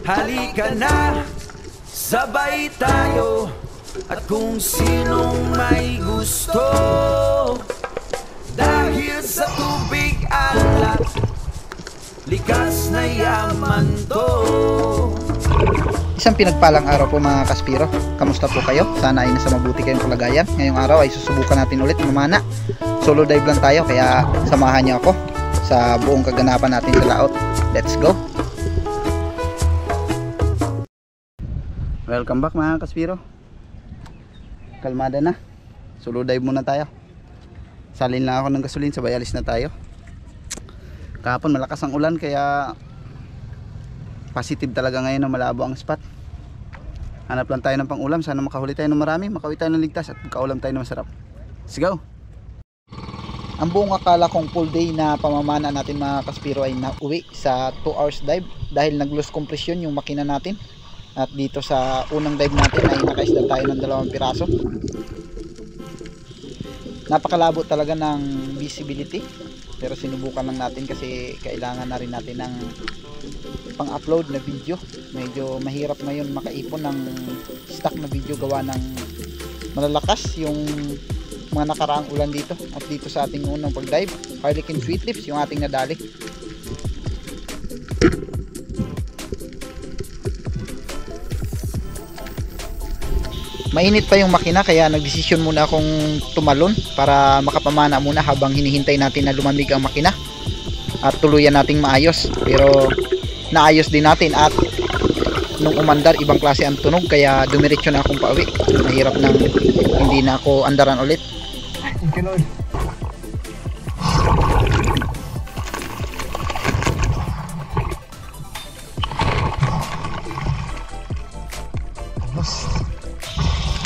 Halika na, sabay tayo. At kung sinong may gusto, dahil sa tubig alak, likas na yaman to. Isang pinagpalang araw po mga Kaspiro. Kamusta po kayo? Sana ay nasa mabuti kayong kalagayan. Ngayong araw ay susubukan natin ulit mamana. Solo dive lang tayo, kaya samahan niyo ako sa buong kaganapan natin sa laot. Let's go! Welcome back mga Kaspiro. Kalmada na. Solo dive muna tayo. Salin lang ako ng gasolin, sabay alis na tayo. Kahapon malakas ang ulan, kaya positive talaga ngayon na malabo ang spot. Hanap lang tayo ng pang-ulam. Sana makahuli tayo ng marami, makauwi tayo ng ligtas, at magkaulam tayo ng masarap. Let's go! Ang buong akala kong full day na pamamana natin mga Kaspiro ay nauwi sa 2 hours dive dahil nag-lose compression yung makina natin. At dito sa unang dive natin ay nakaisda tayo ng 2 piraso. Napakalabo talaga ng visibility, pero sinubukan lang natin kasi kailangan na rin natin ng pang-upload na video. Medyo mahirap ngayon makaipon ng stock na video gawa ng malalakas yung mga nakaraang ulan dito. At dito sa ating unang pag-dive, Harlequin Sweet Lips yung ating nadali. Mainit pa yung makina, kaya nagdesisyon muna akong tumalon para makapamana muna habang hinihintay natin na lumamig ang makina at tuluyan nating maayos. Pero naayos din natin, at nung umandar ibang klase ang tunog, kaya dumiretso na akong pauwi. Mahirap nang hindi na ako andaran ulit.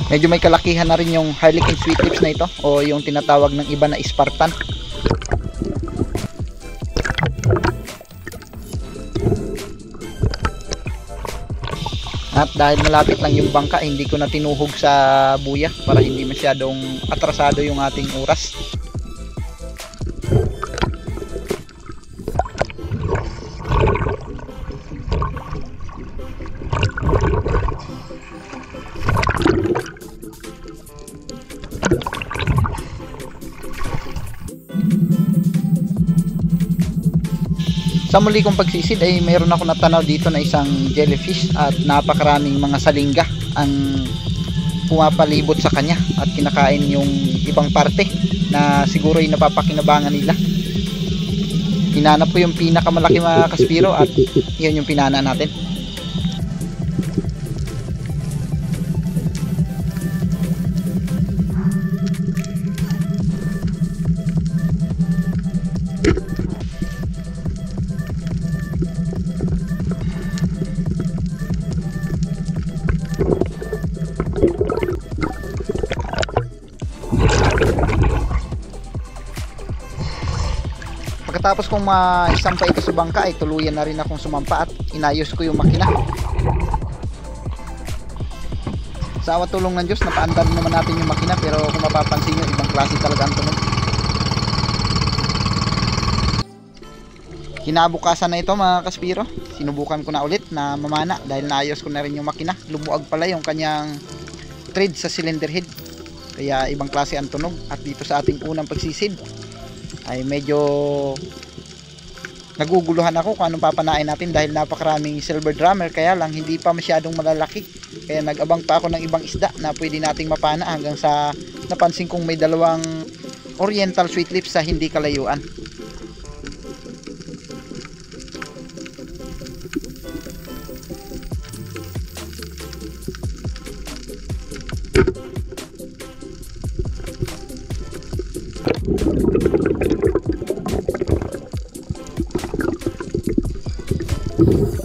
Medyo may kalakihan na rin yung Harlequin Sweet Lips na ito, o yung tinatawag ng iba na Spartan. At dahil malapit lang yung bangka, hindi ko na tinuhog sa buya para hindi masyadong atrasado yung ating oras. Sa muli kong pagsisid ay mayroon ako natanaw dito na isang jellyfish, at napakaraming mga salingga ang pumapalibot sa kanya at kinakain yung ibang parte na siguro ay napapakinabangan nila. Hinanap ko yung pinakamalaki mga Kaspiro, at yun yung pinana natin. Pagkatapos kong maisampa ito sa bangka ay tuluyan na rin akong sumampa at inayos ko yung makina. Sa awa tulong ng Diyos, napaandar naman natin yung makina, pero kung mapapansin nyo, ibang klase talaga ang tunog. Kinabukasan na ito mga Kaspiro, sinubukan ko na ulit na mamana dahil naayos ko na rin yung makina. Lumuag pala yung kanyang thread sa cylinder head, kaya ibang klase ang tunog. At dito sa ating unang pagsisid ay medyo naguguluhan ako kung anong papanain natin dahil napakaraming silver drummer, kaya lang hindi pa masyadong malalaki, kaya nag-abang pa ako ng ibang isda na pwede nating mapana hanggang sa napansin kong may 2 oriental sweet lips sa hindi kalayuan.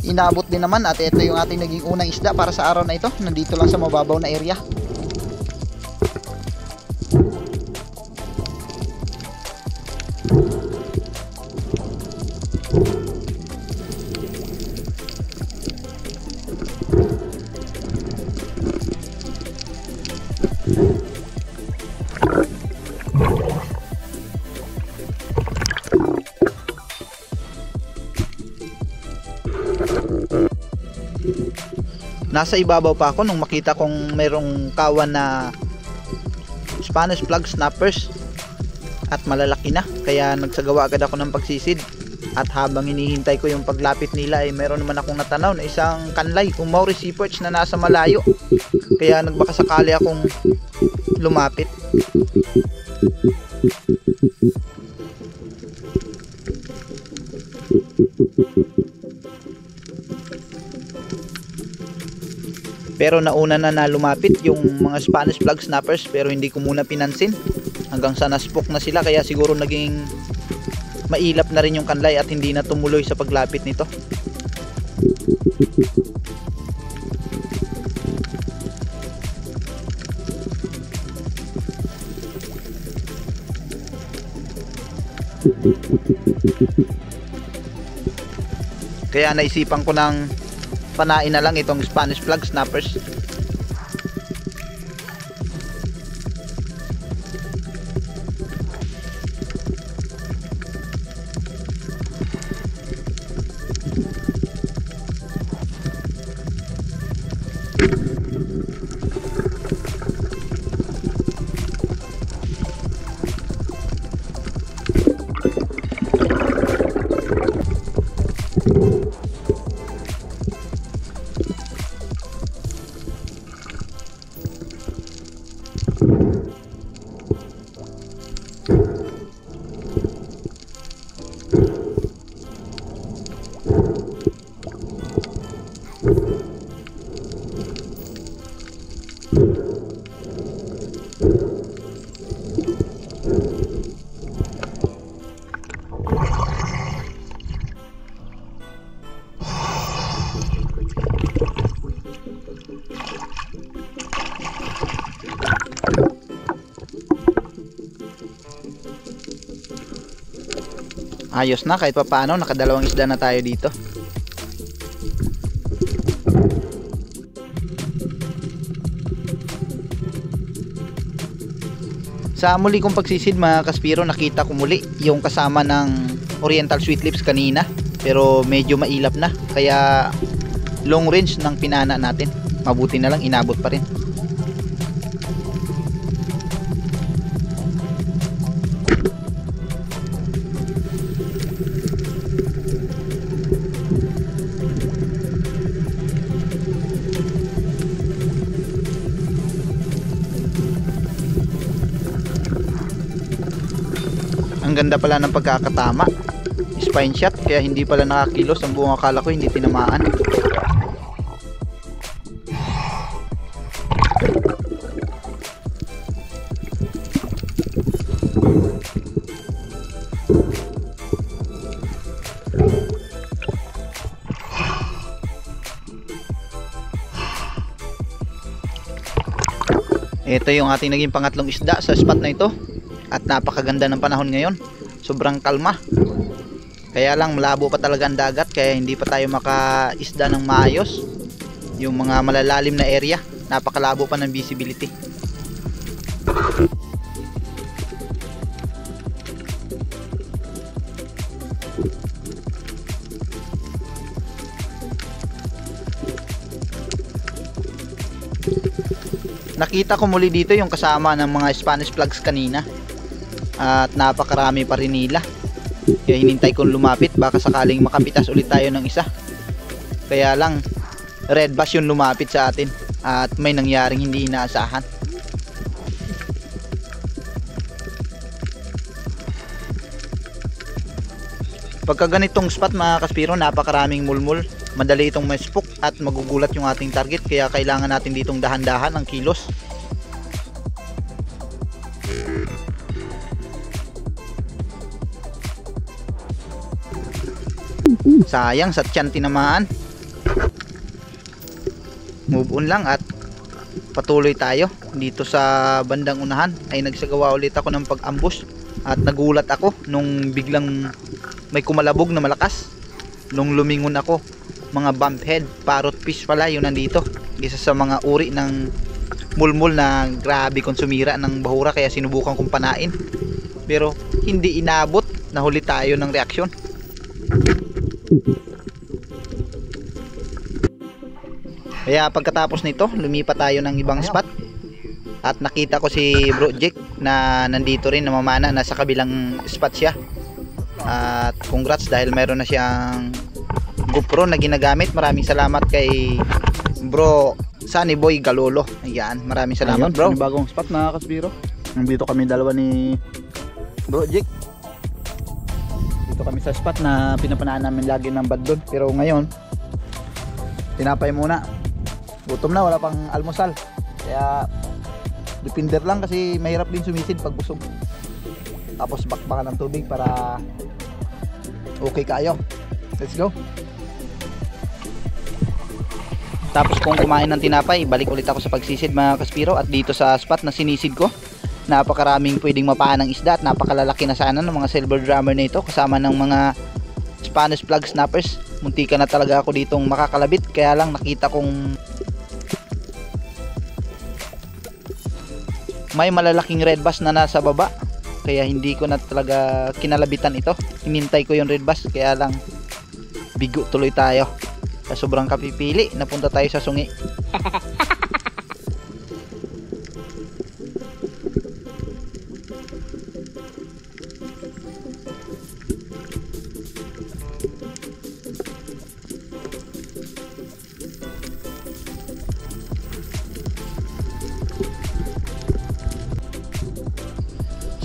Inabot din naman, at ito yung ating naging unang isda para sa araw na ito. Nandito lang sa mababaw na area. Nasa ibabaw pa ako nung makita kong merong kawan na Spanish plug snappers at malalaki na, kaya nagsagawa agad ako ng pagsisid. At habang hinihintay ko yung paglapit nila ay meron naman akong natanaw na isang kanlay o Maori sea perch na nasa malayo, kaya nagbakasakali akong lumapit. Pero nauna na lumapit yung mga Spanish plug snappers, pero hindi ko muna pinansin hanggang sa naspok na sila, kaya siguro naging mailap na rin yung kanlay at hindi na tumuloy sa paglapit nito. Kaya naisipan ko ng panain na lang itong Spanish plug snappers. Ayos na, kahit papaano nakadalawang isda na tayo dito. Sa muli kong pagsisid mga kaspiro, nakita ko muli yung kasama ng Oriental Sweet Lips kanina, pero medyo mailap na, kaya long range ng pinana natin. Mabuti na lang inabot pa rin. Ang ganda pala ng pagkakatama, spine shot, kaya hindi pala nakakilos ang buong akala ko, hindi tinamaan. Ito yung ating naging pangatlong isda sa spot na ito. At napakaganda ng panahon ngayon, sobrang kalma. Kaya lang malabo pa talaga ang dagat, kaya hindi pa tayo makaisda ng maayos. Yung mga malalalim na area, napakalabo pa ng visibility. Nakita ko muli dito yung kasama ng mga Spanish plugs kanina. At napakarami pa rin nila, kaya hinintay kong lumapit, baka sakaling makapitas ulit tayo ng isa. Kaya lang red bass yung lumapit sa atin at may nangyaring hindi inaasahan. Pagka ganitong spot mga kaspiro, napakaraming mulmul, madali itong ma-spook at magugulat yung ating target, kaya kailangan natin ditong dahan-dahan ang kilos. Sayang, sa tiyan tinamaan. Move on lang at patuloy tayo. Dito sa bandang unahan ay nagsagawa ulit ako ng pag-ambush at nagulat ako nung biglang may kumalabog na malakas. Nung lumingon ako, mga bumphead, parrot fish pala yung nandito. Isa sa mga uri ng mulmul na grabe kung sumira ng bahura, kaya sinubukan kong panain. Pero hindi inabot, nahuli tayo ng reaksyon. Kaya pagkatapos nito, lumipat tayo ng ibang spot. At nakita ko si Bro Jake na nandito rin, namamana, nasa kabilang spot siya. At congrats dahil meron na siyang GoPro na ginagamit. Maraming salamat kay Bro Sunny Boy Galolo. Ayan, maraming salamat. Ayun, bro, bagong spot na Kasbiro. Nandito kami dalawa ni Bro Jake. Dito kami sa spot na pinapanaan namin lagi ng bad doon. Pero ngayon, tinapay muna. Gutom na, wala pang almusal. Kaya depender lang kasi mahirap din sumisid pag busog. Tapos bakbakan ng tubig para okay kayo. Let's go. Tapos kung kumain ng tinapay, balik ulit ako sa pagsisid mga Kaspiro. At dito sa spot na sinisid ko, napakaraming pwedeng mapaan ng isda at napakalalaki na sana ng mga silver drummer na ito kasama ng mga Spanish flag snappers. Muntika na talaga ako ditong makakalabit, kaya lang nakita kong may malalaking red bass na nasa baba, kaya hindi ko na talaga kinalabitan ito. Hinintay ko yung red bass, kaya lang bigo tuloy tayo. Sa sobrang kapipili, napunta tayo sa sungi.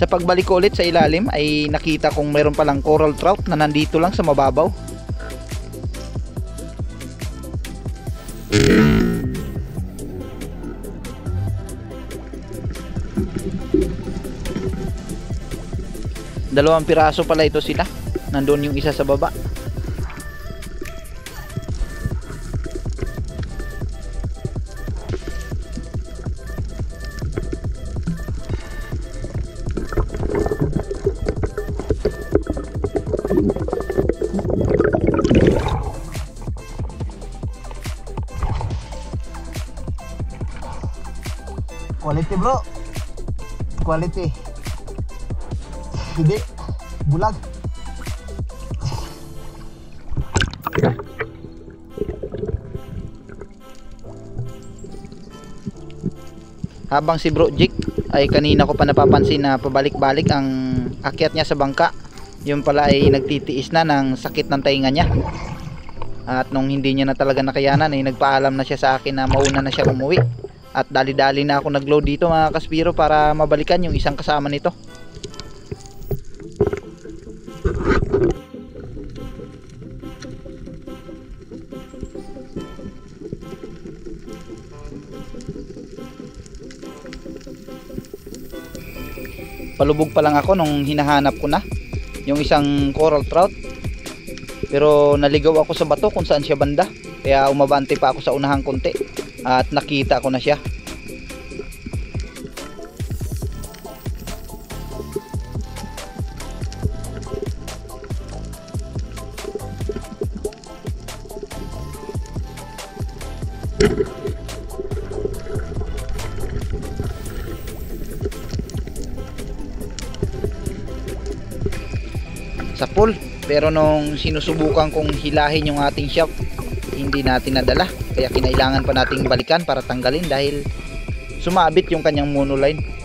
Sa pagbalik ko ulit sa ilalim ay nakita kong mayroon palang coral trout na nandito lang sa mababaw. Dalawang piraso pala ito sila. Nandun yung isa sa baba. Quality bro. Quality. Hindi. Bulag. Habang si Bro Jake ay kanina ko pa napapansin na pabalik-balik ang akyat niya sa bangka. Yun pala ay nagtitiis na ng sakit ng tainga niya. At nung hindi niya na talaga nakayanan ay nagpaalam na siya sa akin na mauna na siya umuwi. At dali-dali na ako nag-load dito mga Kaspiro para mabalikan yung isang kasama nito. Palubog pa lang ako nung hinahanap ko na yung isang coral trout. Pero naligaw ako sa bato kung saan siya banda. Kaya umabante pa ako sa unahang konti. At nakita ko na siya. Sa pool. Pero nung sinusubukan kong hilahin yung ating shop, hindi natin nadala. Kaya kinailangan pa nating balikan para tanggalin dahil sumabit yung kanyang monoline.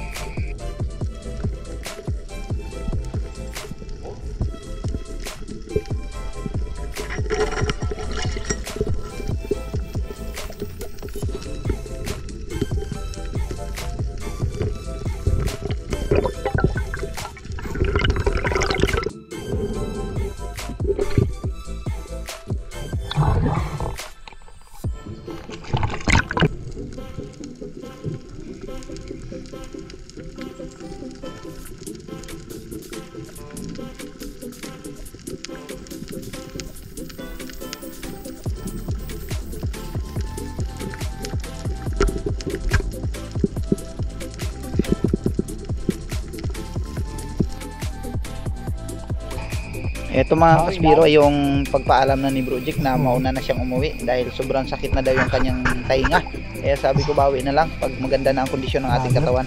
Ito mga Kaspiro ay yung pagpaalam na ni Bro Jake na mauna na siyang umuwi dahil sobrang sakit na daw yung kanyang tainga. Kaya sabi ko bawi na lang pag maganda na ang kondisyon ng ating katawan.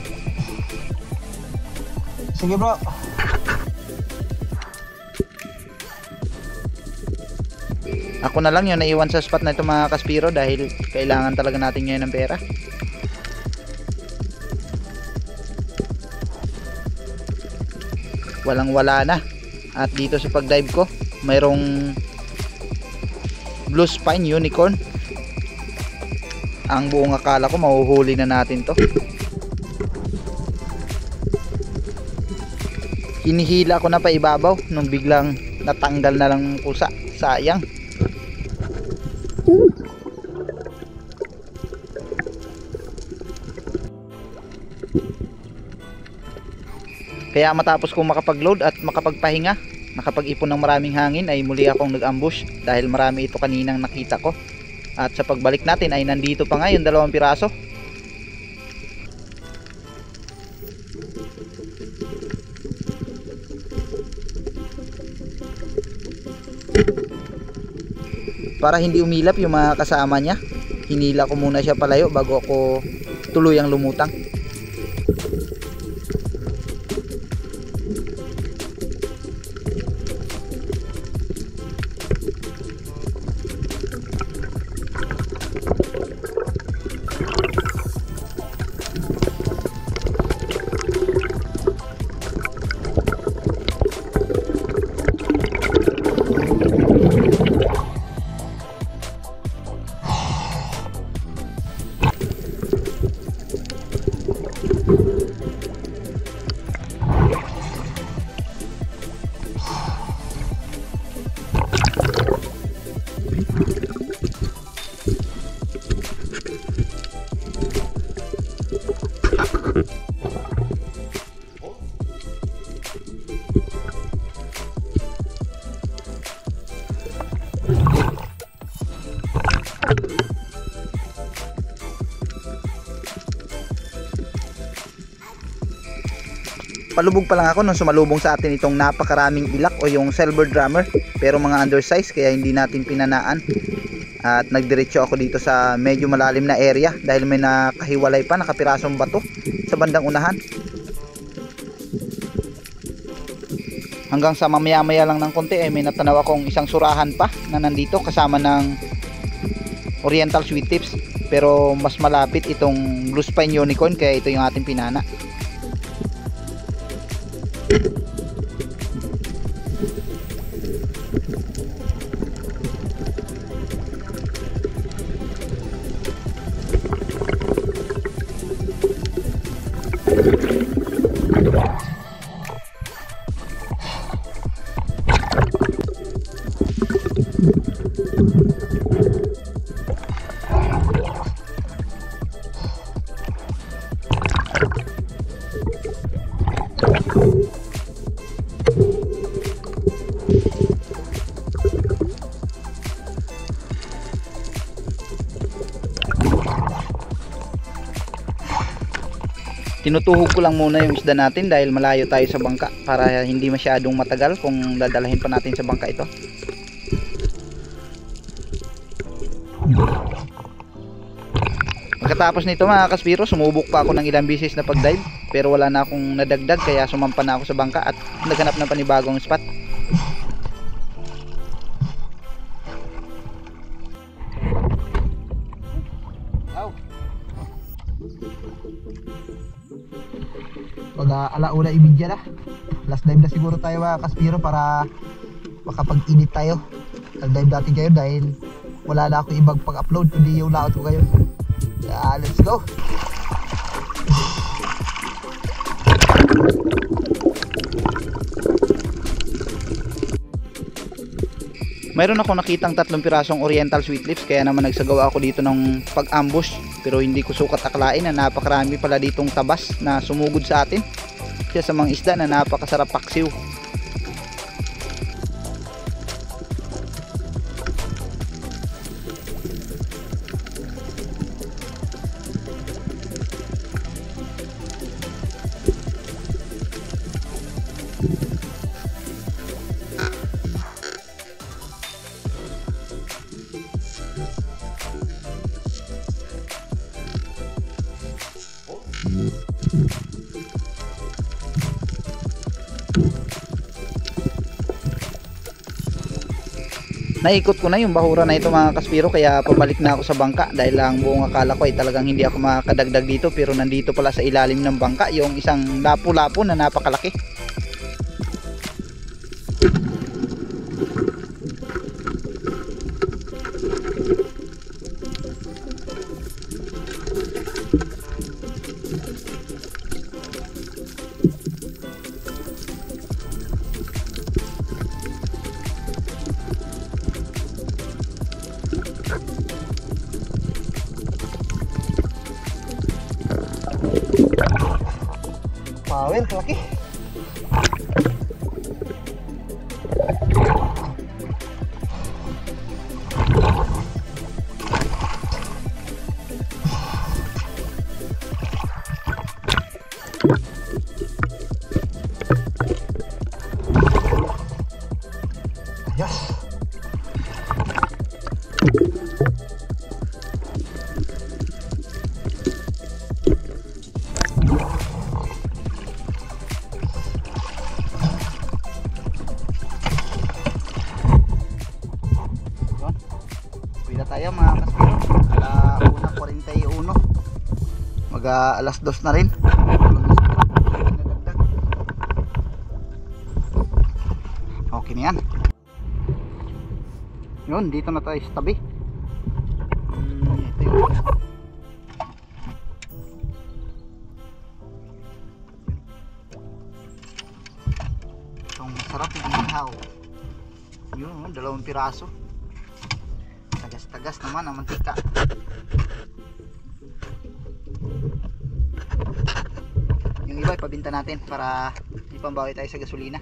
Sige bro. Ako na lang yung naiwan sa spot na ito mga kaspiro dahil kailangan talaga natin ngayon ng pera. Walang wala na. At dito sa pag-dive ko, mayroong blue spine unicorn. Ang buong akala ko mahuhuli na natin to. Hinihila ko na pa ibabaw nung biglang natanggal na lang kusa. Sayang. Kaya matapos kong makapag-load at makapagpahinga, nakapag-ipon ng maraming hangin, ay muli akong nag-ambush dahil marami ito kaninang nakita ko. At sa pagbalik natin ay nandito pa nga yung 2 piraso. Para hindi umilap yung mga kasama niya, hinila ko muna siya palayo bago ako tuluyang lumutang. Palubog pa lang ako nung sumalubong sa atin itong napakaraming ilak o yung silver drummer, pero mga undersize kaya hindi natin pinanaan. At nagdiretso ako dito sa medyo malalim na area dahil may nakahiwalay pa, nakapirasong bato sa bandang unahan. Hanggang sa mamaya-maya lang ng konti ay may natanaw akong isang surahan pa na nandito kasama ng oriental sweet tips, pero mas malapit itong blue spine unicorn kaya ito yung ating pinana. Tinutuhog ko lang muna yung isda natin dahil malayo tayo sa bangka para hindi masyadong matagal kung dadalahin pa natin sa bangka ito. Pagkatapos nito mga kaspiro, sumubok pa ako ng ilang bisis na pag-dive pero wala na akong nadagdag kaya sumampa na ako sa bangka at naghanap ng panibagong spot. Pag alauna ibigya na, last dive na siguro tayo mga kaspiro para makapag-edit tayo. Nag-dive natin kayo dahil wala na akong ibang pag-upload kundi yung layout ko kayo. Let's go! Mayroon ako nakitang 3 pirasong oriental sweet lips kaya naman nagsagawa ako dito ng pag-ambush, pero hindi ko sukat akalain na napakarami pala ditong tabas na sumugod sa atin. Siya sa mga isda na napakasarap paksiw. naikot ko na yung bahura na ito mga kaspiro, kaya pabalik na ako sa bangka dahil lang buong akala ko ay talagang hindi ako makadagdag dito, pero nandito pala sa ilalim ng bangka yung isang lapu-lapu na napakalaki. Pawin, laki. Yes. Tayo mga kaspiro, ala 1:41, mag alas 2 na rin. Okay na yan. Yun, dito na tayo sa tabi. Ito yun. Itong masarap yung ihaw. Yun, 2 piraso. Tagas naman ang mantika. Yung iba ipabinta natin para ipambawi tayo sa gasolina.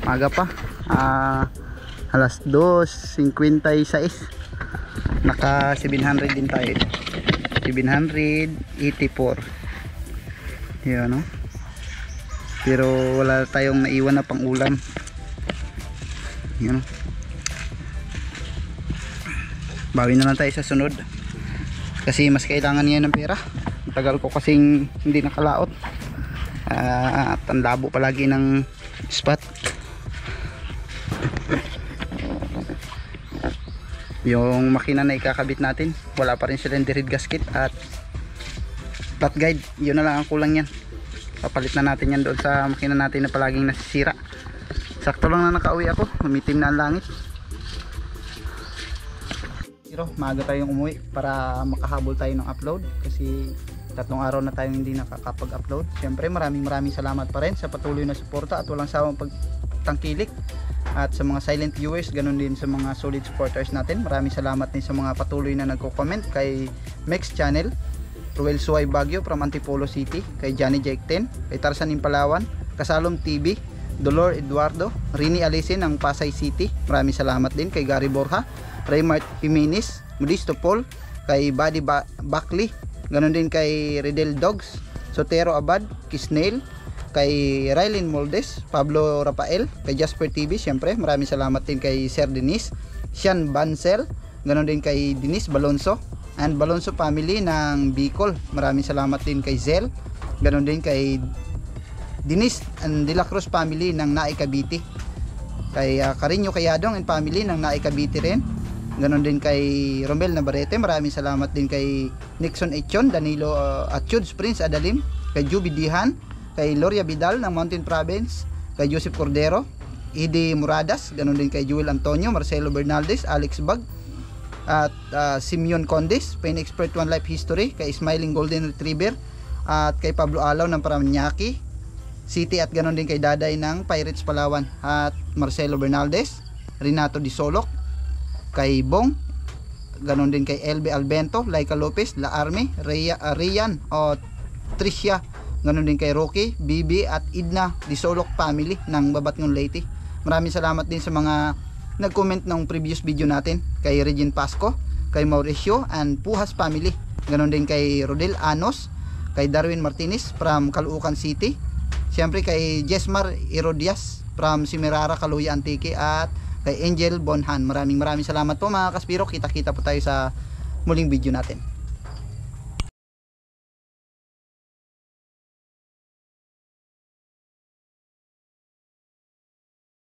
Maga pa, alas 2:56, naka 700 din tayo, 784 yun, no? Pero wala tayong naiwan na pang ulam, yun, no? Bawi na lang tayo sa sunod kasi mas kailangan niya ng pera. Tagal ko kasing hindi nakalaot, at ang labo palagi ng spot. Yung makina na ikakabit natin, wala pa rin cylinder head gasket at flat guide, yun na lang ang kulang yan. Papalit na natin yan doon sa makina natin na palaging nasisira. Sakto lang na nakauwi ako, umitim na ang langit. Pero maaga tayong umuwi para makahabol tayo ng upload kasi 3 araw na tayong hindi nakakapag-upload. Siyempre maraming salamat pa rin sa patuloy na suporta at walang sawang pagtangkilik. At sa mga silent viewers, ganun din sa mga solid supporters natin. Maraming salamat din sa mga patuloy na nagko-comment kay Mex Channel, Ruel Suay Baguio from Antipolo City, kay Johnny Jake 10, kay Tarzan Impalawan, Kasalom TV, Dolor Eduardo, Rini Alisin ng Pasay City. Maraming salamat din kay Gary Borja, Raymart Jimenez, Modisto Paul, kay Buddy Buckley, ganun din kay Redel Dogs, Sotero Abad, Kisnail, kay Rylin Moldes, Pablo Rafael, kay Jasper TV, syempre maraming salamat din kay Sir Denise, Sean Bansel, ganoon din kay Denise Balonso and Balonso family ng Bicol. Maraming salamat din kay Zel, ganoon din kay Denise and De La Cruz family ng Naay Cavite, kay Carino Kayadong and family ng Naay Cavite rin, ganoon din kay Romel Navarrete. Maraming salamat din kay Nixon Echon, Danilo Achuds, Prince Adalim, kay Juby Dihan, kay Loria Vidal ng Mountain Province, kay Joseph Cordero, Idi Muradas, ganun din kay Joel Antonio, Marcelo Bernaldez, Alex Bag, at Simeon Condes, Pain Expert One Life History, kay Smiling Golden Retriever, at kay Pablo Alaw ng Paranaque City, at ganun din kay Daday ng Pirates Palawan, at Marcelo Bernaldez, Renato Di Solok, kay Bong, ganun din kay LB Albento, Laika Lopez, La Arme, Rian o Tricia, ganun din kay Rocky, Bibi at Idna Di Solok family ng Babatngon Leyte. Maraming salamat din sa mga nag-comment ng previous video natin, kay Regine Pasco, kay Mauricio and Puhas family. Ganon din kay Rodel Anos, kay Darwin Martinez from Caloocan City. Siyempre kay Jesmar Herodias from Simirara, Caluya Antique, at kay Angel Bonhan. Maraming salamat po mga Kaspiro. Kita-kita po tayo sa muling video natin.